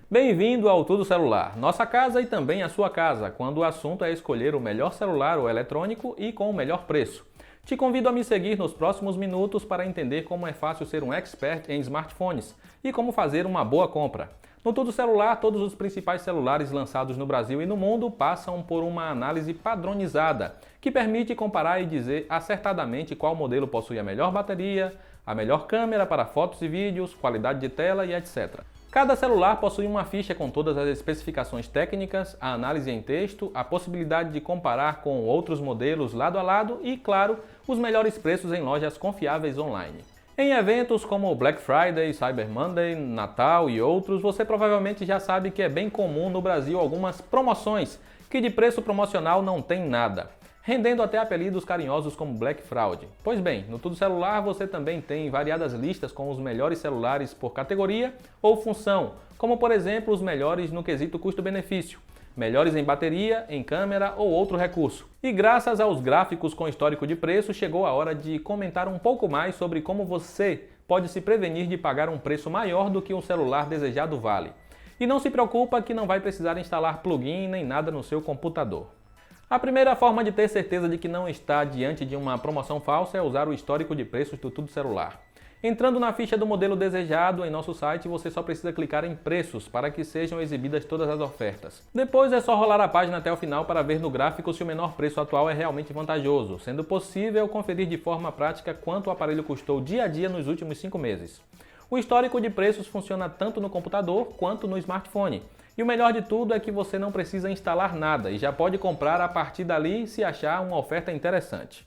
Bem-vindo ao Tudo Celular, nossa casa e também a sua casa, quando o assunto é escolher o melhor celular ou eletrônico e com o melhor preço. Te convido a me seguir nos próximos minutos para entender como é fácil ser um expert em smartphones e como fazer uma boa compra. No Tudo Celular, todos os principais celulares lançados no Brasil e no mundo passam por uma análise padronizada, que permite comparar e dizer acertadamente qual modelo possui a melhor bateria, a melhor câmera para fotos e vídeos, qualidade de tela e etc. Cada celular possui uma ficha com todas as especificações técnicas, a análise em texto, a possibilidade de comparar com outros modelos lado a lado e, claro, os melhores preços em lojas confiáveis online. Em eventos como Black Friday, Cyber Monday, Natal e outros, você provavelmente já sabe que é bem comum no Brasil algumas promoções que de preço promocional não tem nada, rendendo até apelidos carinhosos como Black Fraud. Pois bem, no Tudo Celular você também tem variadas listas com os melhores celulares por categoria ou função, como por exemplo os melhores no quesito custo-benefício, melhores em bateria, em câmera ou outro recurso. E graças aos gráficos com histórico de preço, chegou a hora de comentar um pouco mais sobre como você pode se prevenir de pagar um preço maior do que um celular desejado vale. E não se preocupa que não vai precisar instalar plugin nem nada no seu computador. A primeira forma de ter certeza de que não está diante de uma promoção falsa é usar o histórico de preços do Tudo Celular. Entrando na ficha do modelo desejado em nosso site, você só precisa clicar em preços para que sejam exibidas todas as ofertas. Depois é só rolar a página até o final para ver no gráfico se o menor preço atual é realmente vantajoso, sendo possível conferir de forma prática quanto o aparelho custou dia a dia nos últimos 5 meses. O histórico de preços funciona tanto no computador quanto no smartphone. E o melhor de tudo é que você não precisa instalar nada e já pode comprar a partir dali se achar uma oferta interessante.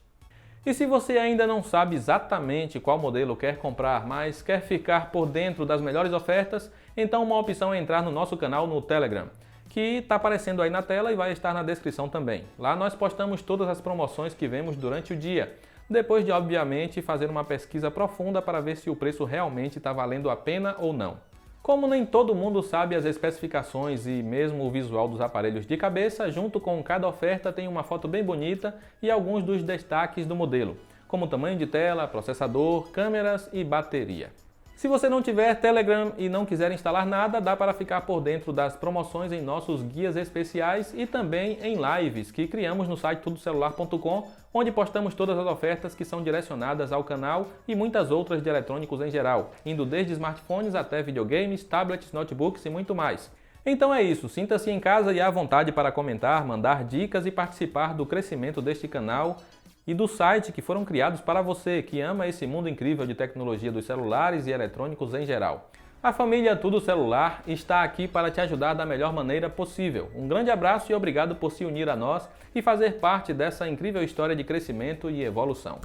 E se você ainda não sabe exatamente qual modelo quer comprar, mas quer ficar por dentro das melhores ofertas, então uma opção é entrar no nosso canal no Telegram, que está aparecendo aí na tela e vai estar na descrição também. Lá nós postamos todas as promoções que vemos durante o dia, depois de obviamente fazer uma pesquisa profunda para ver se o preço realmente está valendo a pena ou não. Como nem todo mundo sabe as especificações e mesmo o visual dos aparelhos de cabeça, junto com cada oferta tem uma foto bem bonita e alguns dos destaques do modelo, como tamanho de tela, processador, câmeras e bateria. Se você não tiver Telegram e não quiser instalar nada, dá para ficar por dentro das promoções em nossos guias especiais e também em lives que criamos no site tudocelular.com, onde postamos todas as ofertas que são direcionadas ao canal e muitas outras de eletrônicos em geral, indo desde smartphones até videogames, tablets, notebooks e muito mais. Então é isso, sinta-se em casa e à vontade para comentar, mandar dicas e participar do crescimento deste canal e do site que foram criados para você que ama esse mundo incrível de tecnologia dos celulares e eletrônicos em geral. A família Tudo Celular está aqui para te ajudar da melhor maneira possível. Um grande abraço e obrigado por se unir a nós e fazer parte dessa incrível história de crescimento e evolução.